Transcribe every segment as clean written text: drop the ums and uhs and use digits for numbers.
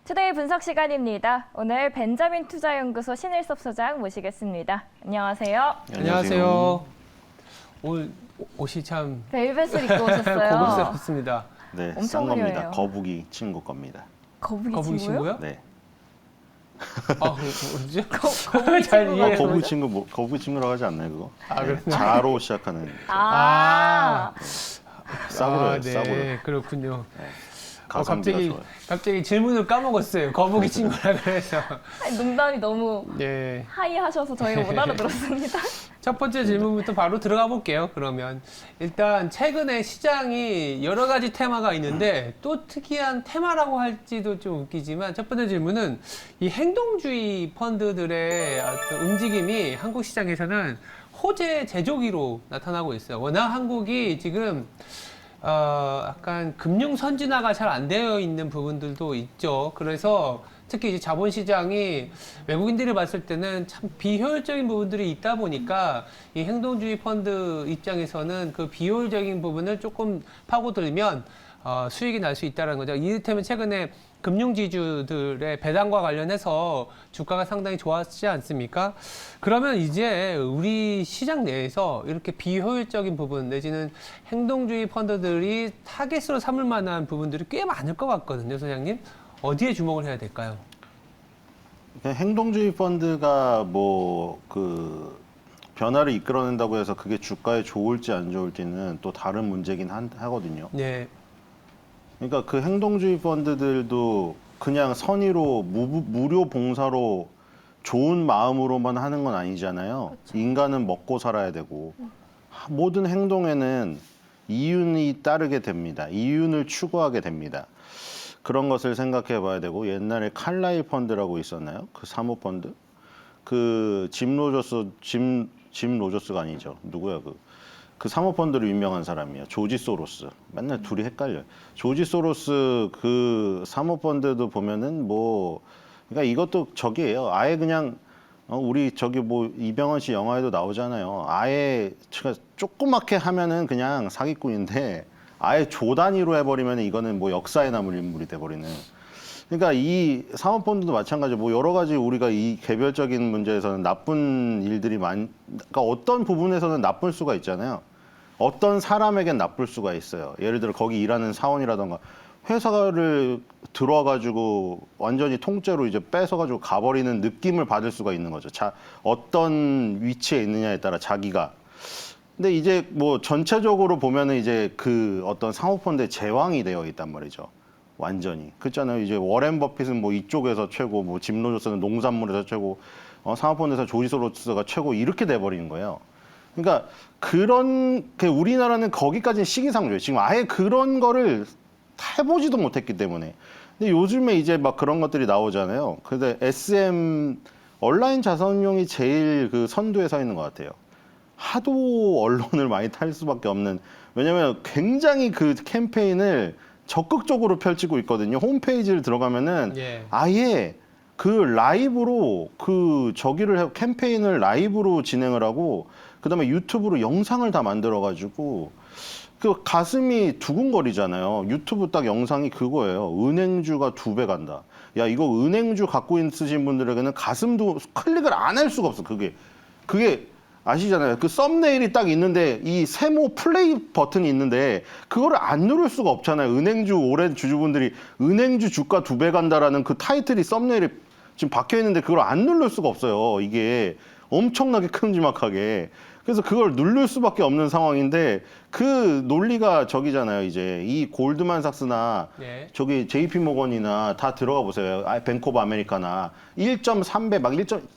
투데이 분석 시간입니다. 오늘 벤자민 투자연구소 신일섭 소장 모시겠습니다. 안녕하세요. 안녕하세요. 오늘 옷이 참 벨벳을 입고 오셨어요. 고급스럽습니다. 네, 엄청 싼 겁니다. 화려해요. 거북이 친구 겁니다. 거북이 거북이 친구요? 친구요? 네. 아, 뭐지? 거북이 잘 친구가 이해. 거북이 친구 뭐 거북이 친구라고 하지 않나요, 그거? 아, 그래요? 자로 시작하는 아, 싸구려예요, 네, 싸구려. 그렇군요. 가성비가 갑자기 좋아요. 갑자기 질문을 까먹었어요. 거북이 친구라 그래서. 아니, 농담이 너무 네. 하이하셔서 저희가 못 알아들었습니다. 첫 번째 질문부터 바로 들어가 볼게요. 그러면 일단 최근에 시장이 여러 가지 테마가 있는데 또 특이한 테마라고 할지도 좀 웃기지만 첫 번째 질문은 이 행동주의 펀드들의 어떤 움직임이 한국 시장에서는 호재 제조기로 나타나고 있어요. 워낙 한국이 지금 약간 금융 선진화가 잘 안 되어 있는 부분들도 있죠. 그래서 특히 이제 자본시장이 외국인들이 봤을 때는 참 비효율적인 부분들이 있다 보니까 이 행동주의 펀드 입장에서는 그 비효율적인 부분을 조금 파고들면 수익이 날 수 있다는 거죠. 이를테면 최근에 금융지주들의 배당과 관련해서 주가가 상당히 좋았지 않습니까? 그러면 이제 우리 시장 내에서 이렇게 비효율적인 부분 내지는 행동주의 펀드들이 타겟으로 삼을 만한 부분들이 꽤 많을 것 같거든요, 소장님. 어디에 주목을 해야 될까요? 행동주의 펀드가 뭐 그 변화를 이끌어낸다고 해서 그게 주가에 좋을지 안 좋을지는 또 다른 문제긴 하거든요. 네. 그러니까 그 행동주의 펀드들도 그냥 선의로 무료 봉사로 좋은 마음으로만 하는 건 아니잖아요. 그렇죠. 인간은 먹고 살아야 되고 모든 행동에는 이윤이 따르게 됩니다. 이윤을 추구하게 됩니다. 그런 것을 생각해 봐야 되고 옛날에 칼라일 펀드라고 있었나요? 그 사모펀드? 그 짐 로저스가 아니죠. 누구야 그 사모펀드로 유명한 사람이에요. 조지 소로스. 맨날 둘이 헷갈려요. 조지 소로스 그 사모펀드도 보면은 뭐, 그러니까 이것도 저기예요. 아예 그냥, 우리 저기 뭐 이병헌 씨 영화에도 나오잖아요. 아예 조그맣게 하면은 그냥 사기꾼인데 아예 조 단위로 해버리면 이거는 뭐 역사에 남을 인물이 돼버리는. 그러니까 이 사모펀드도 마찬가지로 뭐 여러 가지 우리가 이 개별적인 문제에서는 나쁜 일들이 그러니까 어떤 부분에서는 나쁠 수가 있잖아요. 어떤 사람에겐 나쁠 수가 있어요. 예를 들어 거기 일하는 사원이라던가 회사를 들어와가지고 완전히 통째로 이제 뺏어가지고 가버리는 느낌을 받을 수가 있는 거죠. 어떤 위치에 있느냐에 따라 자기가. 근데 이제 뭐 전체적으로 보면은 이제 그 어떤 사모펀드의 제왕이 되어 있단 말이죠. 완전히. 그렇잖아요. 이제 워렌 버핏은 뭐 이쪽에서 최고, 뭐 짐 로저스는 농산물에서 최고, 사모펀드에서 조지 소로스가 최고 이렇게 돼버리는 거예요. 그러니까 우리나라는 거기까지는 시기상조예요. 지금 아예 그런 거를 해보지도 못했기 때문에. 근데 요즘에 이제 막 그런 것들이 나오잖아요. 근데 SM 온라인 자산운용이 제일 그 선두에 서 있는 것 같아요. 하도 언론을 많이 탈 수밖에 없는. 왜냐면 굉장히 그 캠페인을 적극적으로 펼치고 있거든요. 홈페이지를 들어가면은 예. 아예 그 라이브로 캠페인을 라이브로 진행을 하고 그다음에 유튜브로 영상을 다 만들어가지고 그 가슴이 두근거리잖아요. 유튜브 딱 영상이 그거예요. 은행주가 2배 간다. 야 이거 은행주 갖고 있으신 분들에게는 가슴도 클릭을 안 할 수가 없어. 그게 아시잖아요. 그 썸네일이 딱 있는데 이 세모 플레이 버튼이 있는데 그거를 안 누를 수가 없잖아요. 은행주 오랜 주주분들이 은행주 주가 2배 간다라는 그 타이틀이 썸네일에 지금 박혀 있는데 그걸 안 누를 수가 없어요. 이게 엄청나게 큼지막하게. 그래서 그걸 누를 수밖에 없는 상황인데 그 논리가 저기잖아요. 이제 이 골드만삭스나 네. 저기 JP 모건이나 다 들어가 보세요. 뱅크 오브 아메리카나 1.3배 막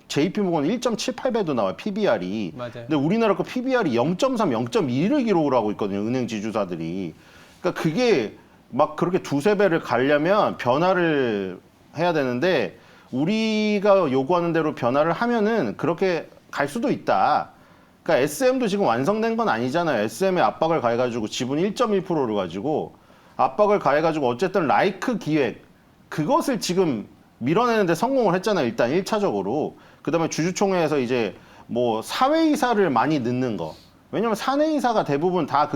JP 모건 1.78배도 나와요. PBR이. 맞아요. 근데 우리나라 거 PBR이 0.3, 0.1을 기록을 하고 있거든요. 은행 지주사들이. 그러니까 그게 막 그렇게 2~3배를 가려면 변화를 해야 되는데 우리가 요구하는 대로 변화를 하면은 그렇게 갈 수도 있다. 그러니까 SM도 지금 완성된 건 아니잖아요. SM에 압박을 가해가지고 지분 1.1%를 가지고 압박을 가해가지고 어쨌든 라이크 기획 그것을 지금 밀어내는데 성공을 했잖아요. 일단 1차적으로. 그다음에 주주총회에서 이제 뭐 사회이사를 많이 넣는 거. 왜냐면 사내이사가 대부분 다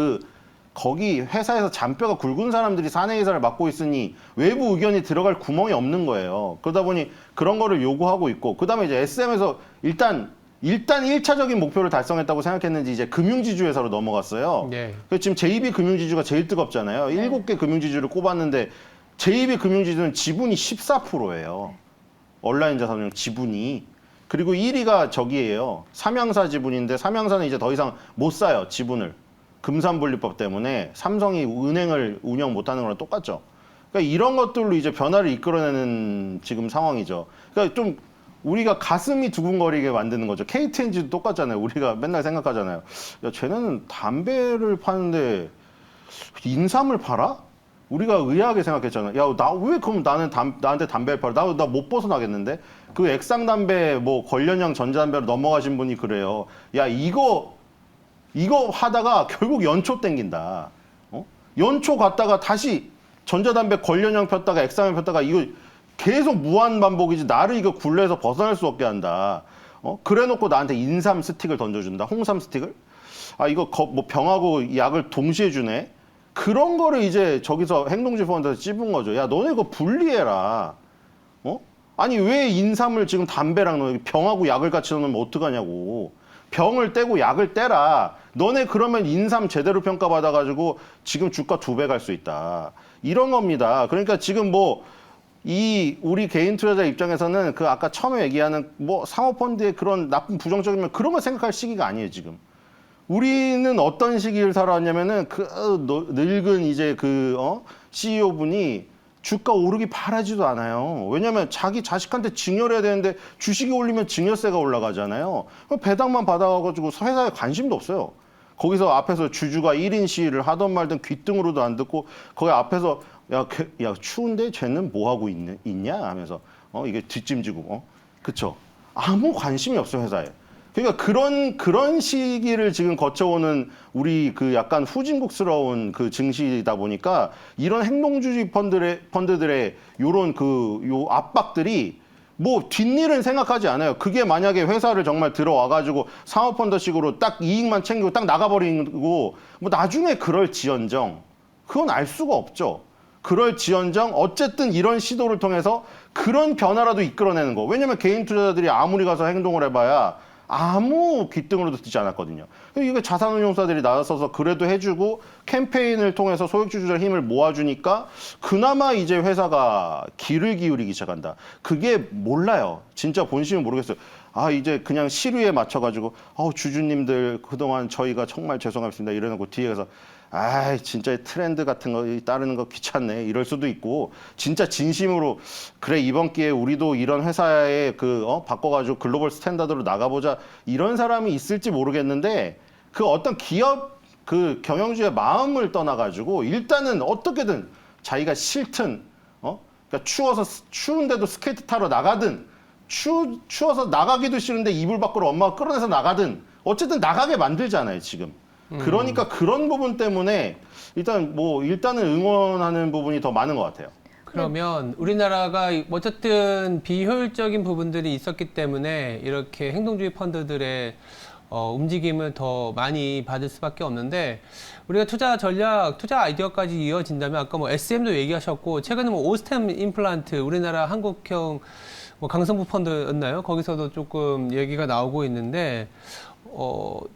거기 회사에서 잔뼈가 굵은 사람들이 사내이사를 맡고 있으니 외부 의견이 들어갈 구멍이 없는 거예요. 그러다 보니 그런 거를 요구하고 있고, 그 다음에 이제 SM에서 일단 1차적인 목표를 달성했다고 생각했는지 이제 금융지주 회사로 넘어갔어요. 네. 그래서 지금 JB 금융지주가 제일 뜨겁잖아요. 7개 금융지주를 꼽았는데 JB 금융지주는 지분이 14%예요. 온라인 자산운용 지분이. 그리고 1위가 저기예요. 삼양사 지분인데 삼양사는 이제 더 이상 못 사요, 지분을. 금산분리법 때문에 삼성이 은행을 운영 못하는 거랑 똑같죠. 그러니까 이런 것들로 이제 변화를 이끌어내는 지금 상황이죠. 그러니까 좀 우리가 가슴이 두근거리게 만드는 거죠. KTNG도 똑같잖아요. 우리가 맨날 생각하잖아요. 야, 쟤네는 담배를 파는데 인삼을 팔아? 우리가 의아하게 생각했잖아요. 야, 나 왜 그럼 나한테 담배를 팔아? 나 못 벗어나겠는데? 그 액상담배 뭐 관련형 전자담배로 넘어가신 분이 그래요. 야, 이거 하다가 결국 연초 땡긴다. 연초 갔다가 다시 전자담배 관련형 폈다가 액상을 폈다가 이거 계속 무한 반복이지. 나를 이거 굴레에서 벗어날 수 없게 한다. 그래 놓고 나한테 인삼 스틱을 던져준다. 홍삼 스틱을. 아, 이거 뭐 병하고 약을 동시에 주네. 그런 거를 이제 저기서 행동주의 펀드에서 찝은 거죠. 야, 너네 이거 분리해라. 아니, 왜 인삼을 지금 담배랑 너 병하고 약을 같이 넣으면 어떡하냐고. 병을 떼고 약을 떼라. 너네 그러면 인삼 제대로 평가받아가지고 지금 주가 2배 갈 수 있다. 이런 겁니다. 그러니까 지금 뭐 우리 개인 투자자 입장에서는 그 아까 처음에 얘기하는 뭐 사모펀드의 그런 나쁜 부정적이면 그런 걸 생각할 시기가 아니에요, 지금. 우리는 어떤 시기를 살아왔냐면은 그 늙은 이제 CEO 분이 주가 오르기 바라지도 않아요. 왜냐면 자기 자식한테 증여를 해야 되는데 주식이 올리면 증여세가 올라가잖아요. 배당만 받아가지고 회사에 관심도 없어요. 거기서 앞에서 주주가 1인 시위를 하던 말든 귀등으로도 안 듣고 거기 앞에서 야 추운데 쟤는 뭐 하고 있냐 하면서 이게 뒷짐지고 그쵸? 아무 관심이 없어 회사에. 그러니까 그런 시기를 지금 거쳐오는 우리 그 약간 후진국스러운 그 증시이다 보니까 이런 행동주의 펀드들의 요런 요 압박들이 뭐 뒷일은 생각하지 않아요. 그게 만약에 회사를 정말 들어와가지고 사모펀드식으로 딱 이익만 챙기고 딱 나가버리고 뭐 나중에 그럴지언정 그건 알 수가 없죠. 그럴지언정 어쨌든 이런 시도를 통해서 그런 변화라도 이끌어내는 거. 왜냐면 개인 투자자들이 아무리 가서 행동을 해봐야 아무 귀등으로도 듣지 않았거든요. 이게 자산운용사들이 나서서 그래도 해주고 캠페인을 통해서 소액주주들 힘을 모아주니까 그나마 이제 회사가 귀를 기울이기 시작한다. 그게 몰라요. 진짜 본심은 모르겠어요. 아, 이제 그냥 시류에 맞춰가지고 주주님들 그동안 저희가 정말 죄송합니다 이래놓고 뒤에 가서 아, 진짜 트렌드 같은 거 따르는 거 귀찮네 이럴 수도 있고 진짜 진심으로 그래 이번 기회에 우리도 이런 회사에 바꿔가지고 글로벌 스탠다드로 나가보자 이런 사람이 있을지 모르겠는데 그 어떤 기업 그 경영주의 마음을 떠나가지고 일단은 어떻게든 자기가 싫든 그러니까 추운데도 스케이트 타러 나가든 추워서 나가기도 싫은데 이불 밖으로 엄마가 끌어내서 나가든 어쨌든 나가게 만들잖아요 지금. 그러니까 그런 부분 때문에 일단은 응원하는 부분이 더 많은 것 같아요. 그러면 우리나라가 어쨌든 비효율적인 부분들이 있었기 때문에 이렇게 행동주의 펀드들의 움직임을 더 많이 받을 수밖에 없는데 우리가 투자 전략, 투자 아이디어까지 이어진다면 아까 뭐 SM도 얘기하셨고 최근에 뭐 오스템 임플란트 우리나라 한국형 뭐 강성부 펀드였나요? 거기서도 조금 얘기가 나오고 있는데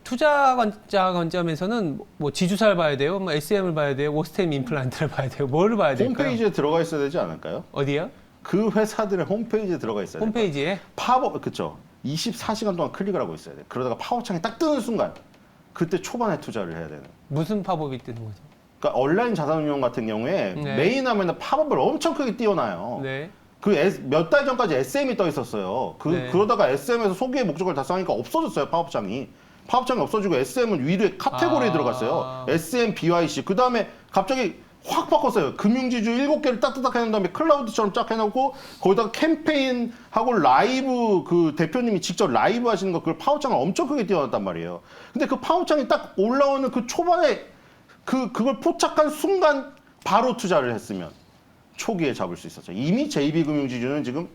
투자자 관점에서는 뭐 지주사를 봐야 돼요, 뭐 SM을 봐야 돼요, 오스템 임플란트를 봐야 돼요, 뭐를 봐야 될까요? 홈페이지에 들어가 있어야 되지 않을까요? 어디요? 그 회사들의 홈페이지에 들어가 있어야 돼요. 홈페이지에? 팝업, 그쵸. 24시간 동안 클릭을 하고 있어야 돼. 그러다가 팝업창이 딱 뜨는 순간 그때 초반에 투자를 해야 되는. 무슨 팝업이 뜨는 거죠? 그러니까 온라인 자산운용 같은 경우에 네. 메인 화면에 팝업을 엄청 크게 띄워놔요. 네. 몇 달 전까지 SM이 떠 있었어요. 네. 그러다가 SM에서 소비의 목적을 달성하니까 없어졌어요, 팝업창이. 팝업창이 없어지고 SM은 위에 카테고리에 들어갔어요. SM, BYC. 그 다음에 갑자기 확 바꿨어요. 금융지주 7개를 딱딱딱 해놓은 다음에 클라우드처럼 쫙 해놓고 거기다가 캠페인하고 라이브 그 대표님이 직접 라이브 하시는 거 그걸 팝업창을 엄청 크게 띄워놨단 말이에요. 근데 그 팝업창이 딱 올라오는 그 초반에 그걸 포착한 순간 바로 투자를 했으면 초기에 잡을 수 있었죠. 이미 JB금융지주는 지금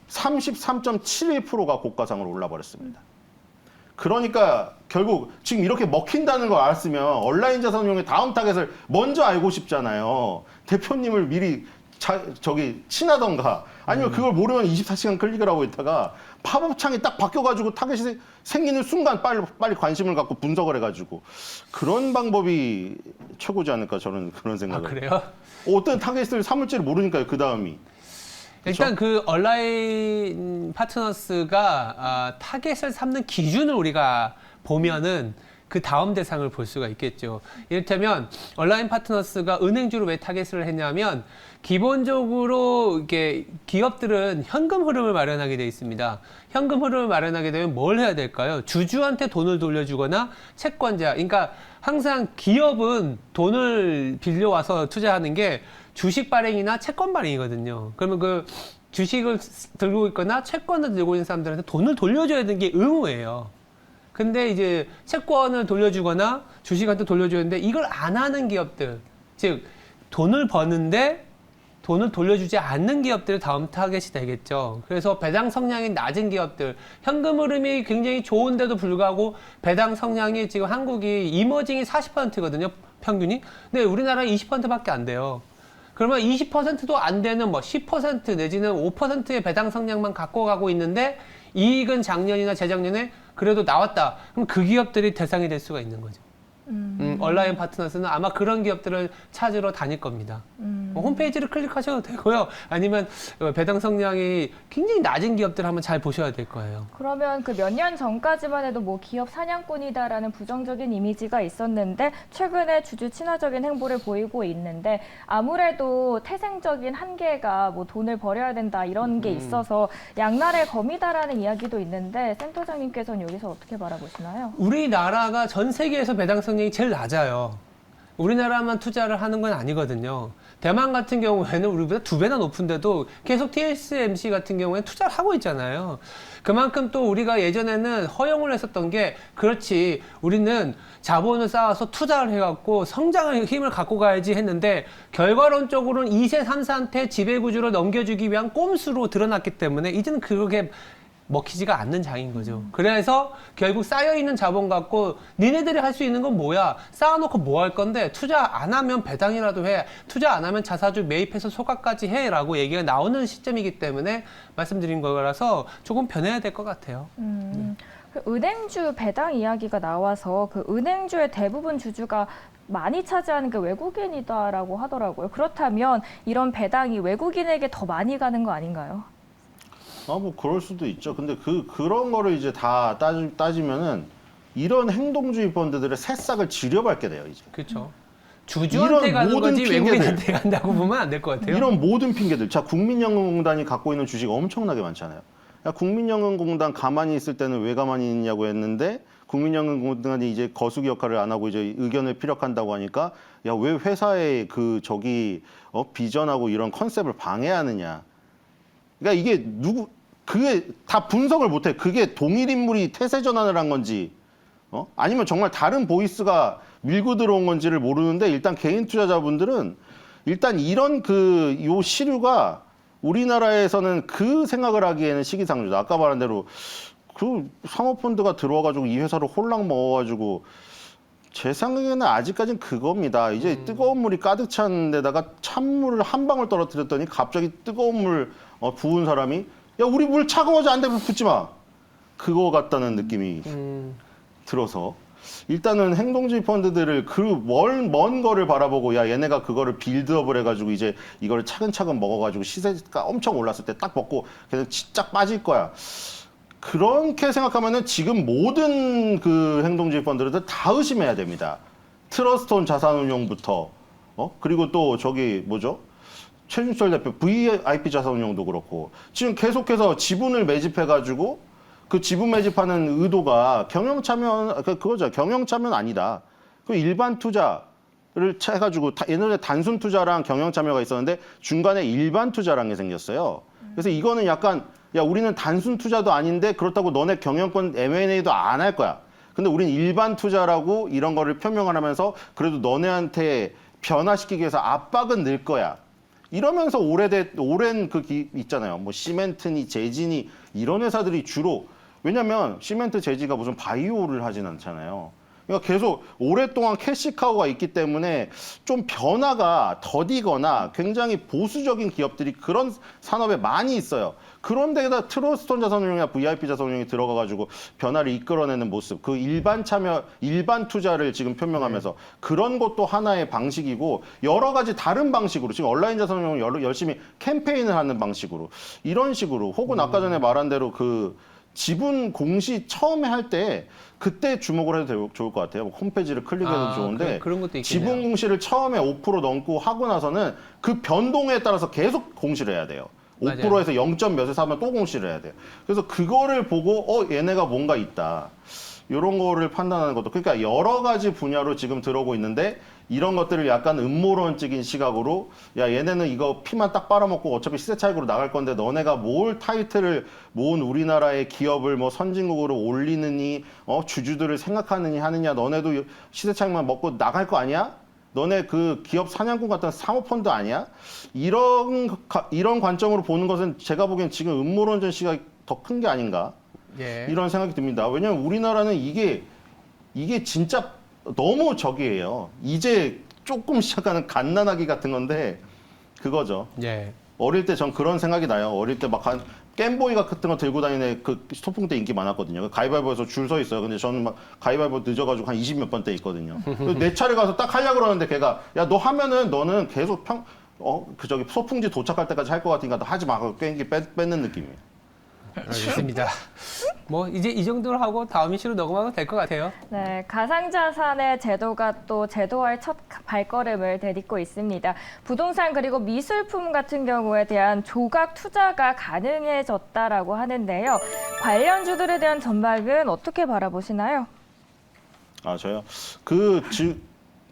33.71%가 고가상으로 올라버렸습니다. 그러니까 결국 지금 이렇게 먹힌다는 걸 알았으면 온라인 자산운용의 다음 타겟을 먼저 알고 싶잖아요. 대표님을 미리 저기 친하던가 아니면 그걸 모르면 24시간 클릭을 하고 있다가 팝업창이 딱 바뀌어가지고 타겟이 생기는 순간 빨리 관심을 갖고 분석을 해가지고 그런 방법이 최고지 않을까 저는 그런 아, 생각을. 그래요? 어떤 타겟을 삼을지를 모르니까요. 그 다음이. 일단 그 온라인 파트너스가 타겟을 삼는 기준을 우리가 보면은 그 다음 대상을 볼 수가 있겠죠. 이를테면 온라인 파트너스가 은행주로 왜 타겟을 했냐면 기본적으로 이게 기업들은 현금 흐름을 마련하게 돼 있습니다. 현금 흐름을 마련하게 되면 뭘 해야 될까요? 주주한테 돈을 돌려주거나 채권자. 그러니까 항상 기업은 돈을 빌려와서 투자하는 게 주식 발행이나 채권 발행이거든요. 그러면 그 주식을 들고 있거나 채권을 들고 있는 사람들한테 돈을 돌려줘야 되는 게 의무예요. 근데 이제 채권을 돌려주거나 주식한테 돌려줘야 되는데 이걸 안 하는 기업들, 즉 돈을 버는데 돈을 돌려주지 않는 기업들이 다음 타겟이 되겠죠. 그래서 배당 성량이 낮은 기업들, 현금 흐름이 굉장히 좋은데도 불구하고 배당 성량이 지금 한국이 이머징이 40%거든요, 평균이. 근데 우리나라 20%밖에 안 돼요. 그러면 20%도 안 되는 뭐 10% 내지는 5%의 배당 성량만 갖고 가고 있는데 이익은 작년이나 재작년에 그래도 나왔다. 그럼 그 기업들이 대상이 될 수가 있는 거죠. 온라인 파트너스는 아마 그런 기업들을 찾으러 다닐 겁니다. 홈페이지를 클릭하셔도 되고요. 아니면 배당 성량이 굉장히 낮은 기업들 한번 잘 보셔야 될 거예요. 그러면 그 몇 년 전까지만 해도 뭐 기업 사냥꾼이다라는 부정적인 이미지가 있었는데 최근에 주주 친화적인 행보를 보이고 있는데 아무래도 태생적인 한계가 뭐 돈을 벌여야 된다 이런 게 있어서 양날의 검이다라는 이야기도 있는데 센터장님께서는 여기서 어떻게 바라보시나요? 우리나라가 전 세계에서 배당 성량이 제일 낮아요. 우리나라만 투자를 하는 건 아니거든요. 대만 같은 경우에는 우리보다 2배나 높은데도 계속 TSMC 같은 경우에 투자를 하고 있잖아요. 그만큼 또 우리가 예전에는 허용을 했었던 게 그렇지 우리는 자본을 쌓아서 투자를 해갖고 성장의 힘을 갖고 가야지 했는데 결과론적으로는 2세, 3세한테 지배구조를 넘겨주기 위한 꼼수로 드러났기 때문에 이제는 그렇게 먹히지가 않는 장인 거죠. 그래서 결국 쌓여있는 자본 갖고 니네들이 할 수 있는 건 뭐야? 쌓아놓고 뭐 할 건데 투자 안 하면 배당이라도 해. 투자 안 하면 자사주 매입해서 소각까지 해. 라고 얘기가 나오는 시점이기 때문에 말씀드린 거라서 조금 변해야 될 것 같아요. 그 은행주 배당 이야기가 나와서 그 은행주의 대부분 주주가 많이 차지하는 게 외국인이다라고 하더라고요. 그렇다면 이런 배당이 외국인에게 더 많이 가는 거 아닌가요? 뭐 그럴 수도 있죠. 근데 그런 거를 이제 다 따지면은 이런 행동주의 펀드들의 새싹을 지려밟게 돼요, 이제. 그렇죠. 주주한테 가는 모든 거지 외국인한테 간다고 보면 안 될 것 같아요. 이런 모든 핑계들. 자, 국민연금공단이 갖고 있는 주식 엄청나게 많잖아요. 야, 국민연금공단 가만히 있을 때는 왜 가만히 있냐고 했는데 국민연금공단이 이제 거수기 역할을 안 하고 이제 의견을 피력한다고 하니까 야, 왜 회사의 비전하고 이런 컨셉을 방해하느냐. 그러니까 이게 그게 다 분석을 못해. 그게 동일 인물이 태세 전환을 한 건지, 아니면 정말 다른 보이스가 밀고 들어온 건지를 모르는데 일단 개인 투자자분들은 일단 이런 요 시류가 우리나라에서는 그 생각을 하기에는 시기상조다. 아까 말한 대로 그 사모펀드가 들어와가지고 이 회사를 홀랑 먹어가지고 제 생각에는 아직까지는 그겁니다. 이제 뜨거운 물이 가득 찬 데다가 찬물을 한 방울 떨어뜨렸더니 갑자기 뜨거운 물 부은 사람이 야, 우리 물 차가워져 안 돼, 붓지 마. 그거 같다는 느낌이 들어서 일단은 행동주의 펀드들을 먼 거를 바라보고 야, 얘네가 그거를 빌드업을 해가지고 이제 이거를 차근차근 먹어가지고 시세가 엄청 올랐을 때 딱 먹고 그냥 쫙 빠질 거야. 그렇게 생각하면은 지금 모든 그 행동주의 펀드들 다 의심해야 됩니다. 트러스트온 자산운용부터 그리고 또 저기 뭐죠? 최준철 대표 VIP 자산운용도 그렇고 지금 계속해서 지분을 매집해가지고 그 지분 매집하는 의도가 경영참여 그거죠. 경영참여는 아니다. 그 일반 투자를 해가지고 예전에 단순 투자랑 경영참여가 있었는데 중간에 일반 투자라는 게 생겼어요. 그래서 이거는 약간 야, 우리는 단순 투자도 아닌데 그렇다고 너네 경영권 M&A도 안 할 거야. 근데 우린 일반 투자라고 이런 거를 표명을 하면서 그래도 너네한테 변화시키기 위해서 압박은 늘 거야. 이러면서 오랜 있잖아요. 뭐 시멘트니 재진이 이런 회사들이 주로 왜냐면 시멘트 재지가 무슨 바이오를 하진 않잖아요. 그러니까 계속 오랫동안 캐시카우가 있기 때문에 좀 변화가 더디거나 굉장히 보수적인 기업들이 그런 산업에 많이 있어요. 그런데다 트러스톤 자산운용이나 VIP 자산운용이 들어가가지고 변화를 이끌어내는 모습, 그 일반 참여, 일반 투자를 지금 표명하면서 그런 것도 하나의 방식이고 여러 가지 다른 방식으로 지금 온라인 자산운용을 열심히 캠페인을 하는 방식으로 이런 식으로 혹은 아까 전에 말한 대로 그 지분 공시 처음에 할 때 그때 주목을 해도 좋을 것 같아요. 홈페이지를 클릭해도 좋은데 그런 것도 있겠네요. 지분 공시를 처음에 5% 넘고 하고 나서는 그 변동에 따라서 계속 공시를 해야 돼요. 5%에서 0. 몇에서 하면 또 공시를 해야 돼요. 그래서 그거를 보고 얘네가 뭔가 있다. 이런 거를 판단하는 것도 그러니까 여러 가지 분야로 지금 들어오고 있는데 이런 것들을 약간 음모론적인 시각으로 야 얘네는 이거 피만 딱 빨아먹고 어차피 시세 차익으로 나갈 건데 너네가 뭘 타이틀을 모은 우리나라의 기업을 뭐 선진국으로 올리느니 주주들을 생각하느니 하느냐 너네도 시세 차익만 먹고 나갈 거 아니야? 너네 그 기업 사냥꾼 같은 사모펀드 아니야? 이런 관점으로 보는 것은 제가 보기엔 지금 음모론적 시각이 더 큰 게 아닌가? 예. 이런 생각이 듭니다. 왜냐하면 우리나라는 이게 진짜 너무 적이에요. 이제 조금 시작하는 갓난아기 같은 건데 그거죠. 예. 어릴 때 전 그런 생각이 나요. 어릴 때 막 겜보이 같은 거 들고 다니는 그 소풍 때 인기 많았거든요. 가위바위보에서 줄 서 있어요. 근데 저는 막 가위바위보 늦어가지고 한 20몇 번 때 있거든요. 내 차례 가서 딱 하려고 그러는데 걔가 야 너 하면은 너는 계속 저기 소풍지 도착할 때까지 할 것 같으니까 너 하지 마. 하고 꽹기 뺏는 느낌이에요. 알겠습니다. 뭐 이제 이 정도로 하고 다음 이슈로 넘어가도 될 것 같아요. 네, 가상자산의 제도가 또 제도화의 첫 발걸음을 내딛고 있습니다. 부동산 그리고 미술품 같은 경우에 대한 조각 투자가 가능해졌다라고 하는데요. 관련주들에 대한 전망은 어떻게 바라보시나요? 아 저요?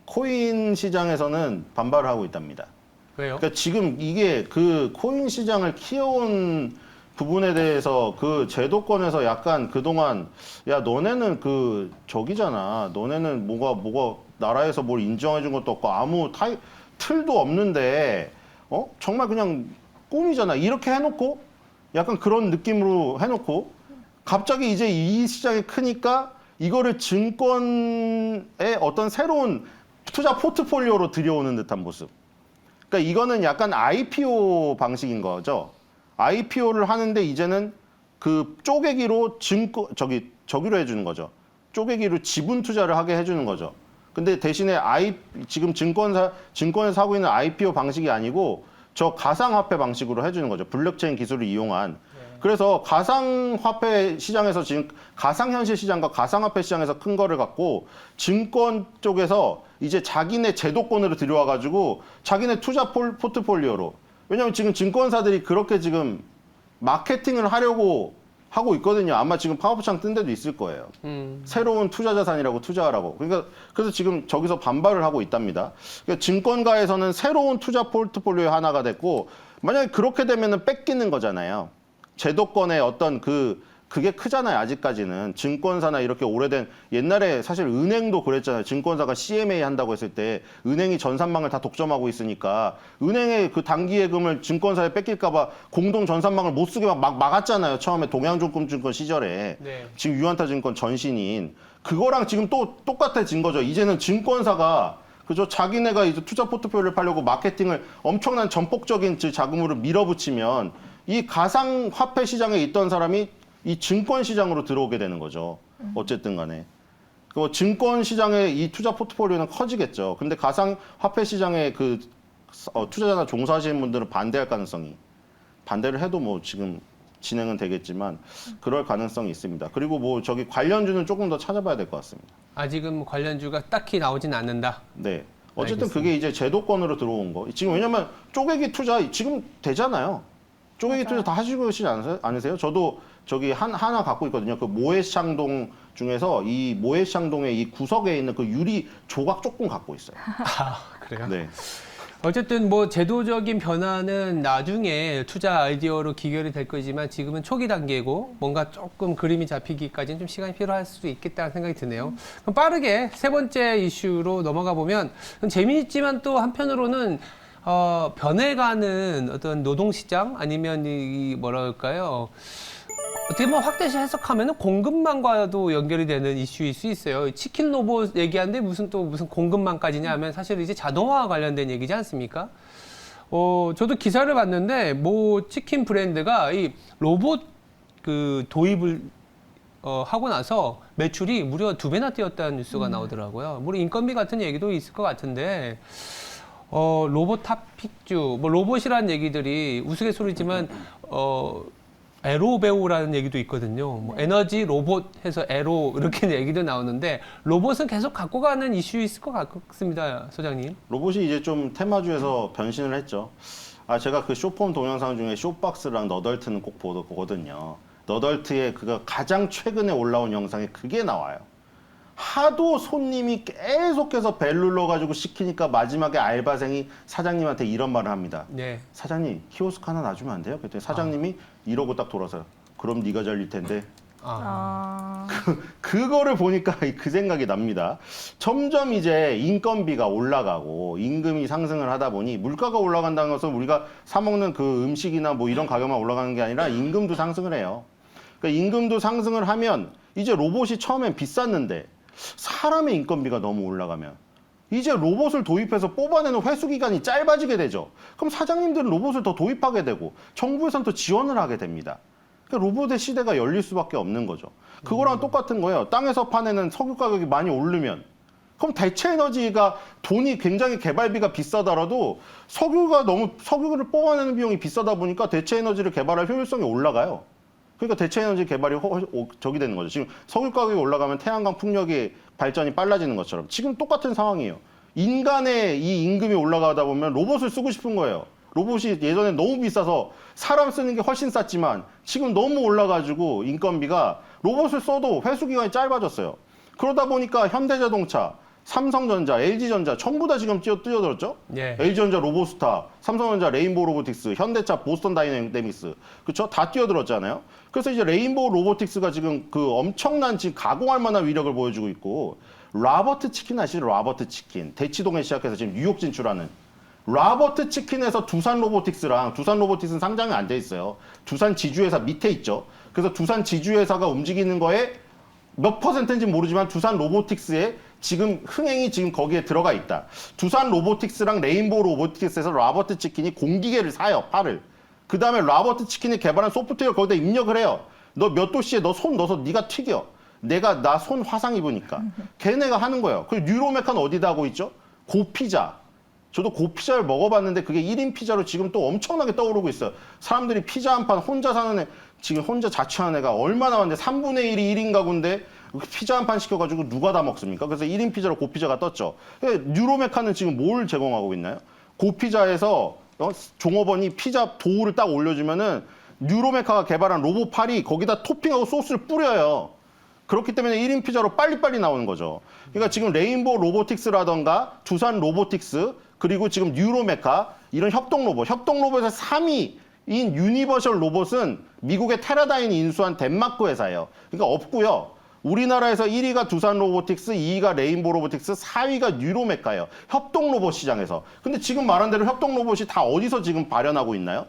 코인 시장에서는 반발을 하고 있답니다. 왜요? 그러니까 지금 이게 그 코인 시장을 키워온 부분에 대해서 그 제도권에서 약간 그동안 야 너네는 그 저기잖아. 너네는 뭐가 나라에서 뭘 인정해 준 것도 없고 아무 틀도 없는데 정말 그냥 꿈이잖아. 이렇게 해놓고 약간 그런 느낌으로 해놓고 갑자기 이제 이 시장이 크니까 이거를 증권의 어떤 새로운 투자 포트폴리오로 들여오는 듯한 모습. 그러니까 이거는 약간 IPO 방식인 거죠. IPO를 하는데 이제는 그 쪼개기로 저기로 해주는 거죠. 쪼개기로 지분 투자를 하게 해주는 거죠. 근데 대신에 지금 증권에서 하고 있는 IPO 방식이 아니고 저 가상화폐 방식으로 해주는 거죠. 블록체인 기술을 이용한. 그래서 가상화폐 시장에서 지금 가상현실 시장과 가상화폐 시장에서 큰 거를 갖고 증권 쪽에서 이제 자기네 제도권으로 들여와가지고 자기네 투자 포트폴리오로 왜냐하면 지금 증권사들이 그렇게 지금 마케팅을 하려고 하고 있거든요. 아마 지금 파업창 뜬 데도 있을 거예요. 새로운 투자 자산이라고 투자하라고. 그러니까 그래서 지금 저기서 반발을 하고 있답니다. 그러니까 증권가에서는 새로운 투자 포트폴리오의 하나가 됐고 만약에 그렇게 되면은 뺏기는 거잖아요. 제도권의 어떤 그게 크잖아요. 아직까지는 증권사나 이렇게 오래된 옛날에 사실 은행도 그랬잖아요. 증권사가 CMA 한다고 했을 때 은행이 전산망을 다 독점하고 있으니까 은행의 그 단기 예금을 증권사에 뺏길까봐 공동 전산망을 못 쓰게 막 막았잖아요. 처음에 동양증권 시절에. 네. 지금 유한타증권 전신인 그거랑 지금 또 똑같아진 거죠. 이제는 증권사가 그죠? 자기네가 이제 투자 포트폴리오를 팔려고 마케팅을 엄청난 전폭적인 자금으로 밀어붙이면 이 가상화폐 시장에 있던 사람이 이 증권 시장으로 들어오게 되는 거죠. 어쨌든 간에. 그 증권 시장의 이 투자 포트폴리오는 커지겠죠. 근데 가상화폐 시장에 그 투자자나 종사하시는 분들은 반대할 가능성이 반대를 해도 뭐 지금 진행은 되겠지만 그럴 가능성이 있습니다. 그리고 뭐 저기 관련주는 조금 더 찾아봐야 될 것 같습니다. 아직은 뭐 관련주가 딱히 나오진 않는다. 네. 어쨌든 알겠습니다. 그게 이제 제도권으로 들어온 거. 지금 왜냐면 쪼개기 투자 지금 되잖아요. 쪼개기 투자 다 하시고 계시지 않으세요? 저도 저기 하나 갖고 있거든요. 그 모해샹동 중에서 이 모해샹동의 이 구석에 있는 그 유리 조각 조금 갖고 있어요. 아, 그래요? 네. 어쨌든 뭐 제도적인 변화는 나중에 투자 아이디어로 기결이 될 거지만 지금은 초기 단계고 뭔가 조금 그림이 잡히기까지는 좀 시간이 필요할 수도 있겠다는 생각이 드네요. 그럼 빠르게 세 번째 이슈로 넘어가 보면 재미있지만 또 한편으로는 변해가는 어떤 노동시장 아니면 이 뭐라 할까요? 어떻게 보면 확대시 해석하면 공급망과도 연결이 되는 이슈일 수 있어요. 치킨 로봇 얘기하는데 무슨 공급망까지냐 하면 사실 이제 자동화와 관련된 얘기지 않습니까? 저도 기사를 봤는데 뭐 치킨 브랜드가 이 로봇 그 도입을 하고 나서 매출이 무려 2배나 뛰었다는 뉴스가 나오더라고요. 물론 인건비 같은 얘기도 있을 것 같은데 로봇 탑픽주, 뭐 로봇이라는 얘기들이 우스갯소리지만 에로 배우라는 얘기도 있거든요. 뭐 에너지 로봇 해서 에로 이렇게 얘기도 나오는데 로봇은 계속 갖고 가는 이슈 있을 것 같습니다, 소장님. 로봇이 이제 좀 테마주에서 변신을 했죠. 제가 그 쇼폼 동영상 중에 쇼박스랑 너덜트는 꼭 보거든요. 너덜트의 그가 가장 최근에 올라온 영상에 그게 나와요. 하도 손님이 계속해서 벨 눌러가지고 시키니까 마지막에 알바생이 사장님한테 이런 말을 합니다. 네. 사장님 키오스크 하나 놔주면 안 돼요? 그랬더니 사장님이 이러고 딱 돌아서요. 그럼 네가 잘릴 텐데. 그거를 보니까 그 생각이 납니다. 점점 이제 인건비가 올라가고 임금이 상승을 하다 보니 물가가 올라간다는 것은 우리가 사 먹는 그 음식이나 뭐 이런 가격만 올라가는 게 아니라 임금도 상승을 해요. 그러니까 임금도 상승을 하면 이제 로봇이 처음엔 비쌌는데 사람의 인건비가 너무 올라가면 이제 로봇을 도입해서 뽑아내는 회수 기간이 짧아지게 되죠. 그럼 사장님들은 로봇을 더 도입하게 되고 정부에서는 또 지원을 하게 됩니다. 그러니까 로봇의 시대가 열릴 수밖에 없는 거죠. 그거랑 똑같은 거예요. 땅에서 파내는 석유 가격이 많이 오르면 그럼 대체 에너지가 돈이 굉장히 개발비가 비싸더라도 석유를 뽑아내는 비용이 비싸다 보니까 대체 에너지를 개발할 효율성이 올라가요. 그러니까 대체 에너지 개발이 저기 되는 거죠. 지금 석유 가격이 올라가면 태양광 풍력이 발전이 빨라지는 것처럼 지금 똑같은 상황이에요. 인간의 이 임금이 올라가다 보면 로봇을 쓰고 싶은 거예요. 로봇이 예전에 너무 비싸서 사람 쓰는 게 훨씬 쌌지만 지금 너무 올라가지고 인건비가 로봇을 써도 회수 기간이 짧아졌어요. 그러다 보니까 현대자동차, 삼성전자, LG전자 전부 다 지금 뛰어들었죠. 네. LG전자 로보스타, 삼성전자 레인보우 로보틱스, 현대차 보스턴 다이내믹스, 그렇죠? 다 뛰어들었잖아요. 그래서 이제 레인보우 로보틱스가 지금 그 엄청난 지금 가공할 만한 위력을 보여주고 있고, 라버트 치킨 아시죠? 라버트 치킨 대치동에 시작해서 지금 뉴욕 진출하는 라버트 치킨에서 두산 로보틱스는 상장이 안 돼 있어요. 두산 지주회사 밑에 있죠. 그래서 두산 지주회사가 움직이는 거에 몇 %인지 모르지만 두산 로보틱스에 지금 흥행이 지금 거기에 들어가 있다. 두산 로보틱스랑 레인보우 로보틱스에서 라버트 치킨이 공기계를 사요, 팔을. 그 다음에 라버트 치킨이 개발한 소프트웨어 거기다 입력을 해요. 너 몇 도씨에 너 손 넣어서 네가 튀겨. 나 손 화상 입으니까. 걔네가 하는 거예요. 그리고 뉴로메카는 어디다 하고 있죠? 고피자. 저도 고피자를 먹어봤는데 그게 1인 피자로 지금 또 엄청나게 떠오르고 있어요. 사람들이 피자 한 판 혼자 사는 애, 지금 혼자 자취하는 애가 얼마나 많은데 3분의 1이 1인 가구인데 피자 한 판 시켜가지고 누가 다 먹습니까? 그래서 1인 피자로 고피자가 떴죠. 뉴로메카는 지금 뭘 제공하고 있나요? 고피자에서 종업원이 피자 도우를 딱 올려주면은 뉴로메카가 개발한 로봇팔이 거기다 토핑하고 소스를 뿌려요. 그렇기 때문에 1인 피자로 빨리빨리 나오는 거죠. 그러니까 지금 레인보우 로보틱스라던가 두산 로보틱스 그리고 지금 뉴로메카 이런 협동로봇에서 3위인 유니버셜 로봇은 미국의 테라다인이 인수한 덴마크 회사예요. 그러니까 없고요. 우리나라에서 1위가 두산 로보틱스, 2위가 레인보우 로보틱스, 4위가 뉴로메카예요. 협동로봇 시장에서. 근데 지금 말한 대로 협동로봇이 다 어디서 지금 발현하고 있나요?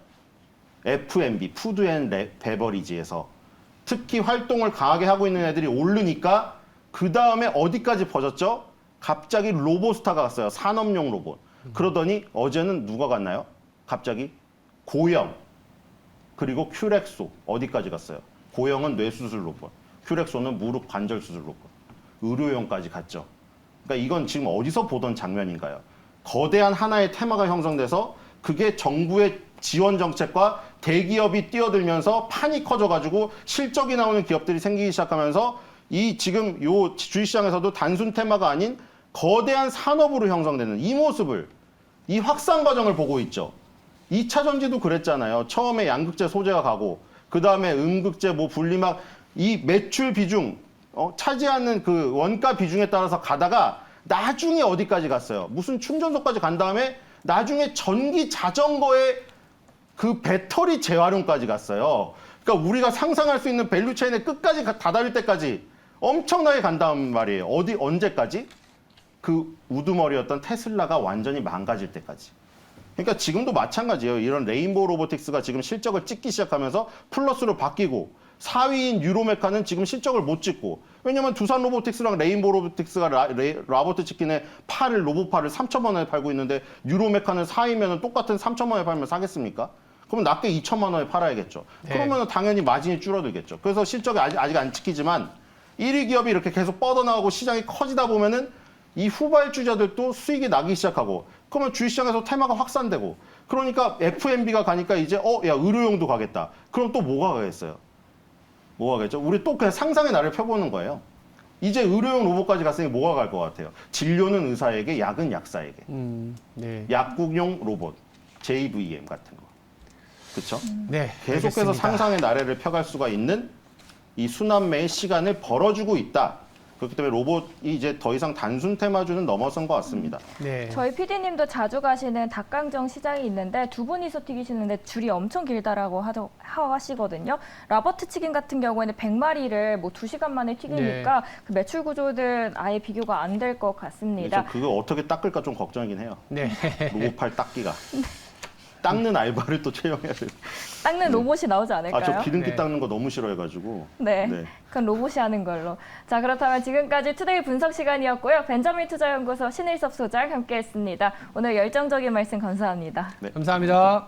F&B, 푸드 앤 베버리지에서. 특히 활동을 강하게 하고 있는 애들이 오르니까 그 다음에 어디까지 퍼졌죠? 갑자기 로보스타가 갔어요. 산업용 로봇. 그러더니 어제는 누가 갔나요? 갑자기 고영 그리고 큐렉소 어디까지 갔어요? 고영은 뇌수술 로봇, 큐렉소는 무릎 관절 수술 로봇, 의료용까지 갔죠. 그러니까 이건 지금 어디서 보던 장면인가요? 거대한 하나의 테마가 형성돼서 그게 정부의 지원 정책과 대기업이 뛰어들면서 판이 커져가지고 실적이 나오는 기업들이 생기기 시작하면서 이 지금 요 주식시장에서도 단순 테마가 아닌 거대한 산업으로 형성되는 이 모습을 이 확산 과정을 보고 있죠. 2차 전지도 그랬잖아요. 처음에 양극재 소재가 가고 그 다음에 음극재 뭐 분리막 이 매출 비중 차지하는 그 원가 비중에 따라서 가다가 나중에 어디까지 갔어요. 무슨 충전소까지 간 다음에 나중에 전기 자전거의 그 배터리 재활용까지 갔어요. 그러니까 우리가 상상할 수 있는 밸류체인의 끝까지 다다를 때까지 엄청나게 간다는 말이에요. 언제까지? 그 우두머리였던 테슬라가 완전히 망가질 때까지. 그러니까 지금도 마찬가지예요. 이런 레인보우 로보틱스가 지금 실적을 찍기 시작하면서 플러스로 바뀌고 4위인 유로메카는 지금 실적을 못 찍고, 왜냐면 두산 로보틱스랑 레인보우 로보틱스가 라버트 치킨의 로봇팔을 3천만 원에 팔고 있는데 유로메카는 4위면 똑같은 3천만 원에 팔면 사겠습니까? 그러면 낮게 2천만 원에 팔아야겠죠. 네. 그러면 당연히 마진이 줄어들겠죠. 그래서 실적이 아직 안 찍히지만 1위 기업이 이렇게 계속 뻗어나가고 시장이 커지다 보면은 이 후발주자들도 수익이 나기 시작하고, 그러면 주식시장에서 테마가 확산되고, 그러니까 F&B가 가니까 이제 야 의료용도 가겠다. 그럼 또 뭐가 가겠어요? 뭐가 가겠죠? 우리 또 그냥 상상의 나를 펴보는 거예요. 이제 의료용 로봇까지 갔으니 뭐가 갈 것 같아요? 진료는 의사에게, 약은 약사에게. 네. 약국용 로봇, JVM 같은 거. 그렇죠? 네. 계속해서 알겠습니다. 상상의 나래를 펴갈 수가 있는 이 순환매의 시간을 벌어주고 있다. 그렇기 때문에 로봇이 이제 더 이상 단순 테마주는 넘어선 것 같습니다. 네. 저희 PD님도 자주 가시는 닭강정 시장이 있는데 두 분이서 튀기시는데 줄이 엄청 길다라고 하시거든요. 라버트 치킨 같은 경우에는 100마리를 뭐 2시간 만에 튀기니까 그 매출 구조들 아예 비교가 안 될 것 같습니다. 그래서 그거 어떻게 닦을까 좀 걱정이긴 해요. 네. 로봇팔 닦기가. 닦는 알바를 또 채용해야 돼요. 닦는 로봇이 나오지 않을까요? 저 기름기 네. 닦는 거 너무 싫어해가지고. 네. 네. 그건 로봇이 하는 걸로. 자, 그렇다면 지금까지 투데이 분석 시간이었고요. 벤자민 투자연구소 신일섭 소장 함께했습니다. 오늘 열정적인 말씀 감사합니다. 감사합니다.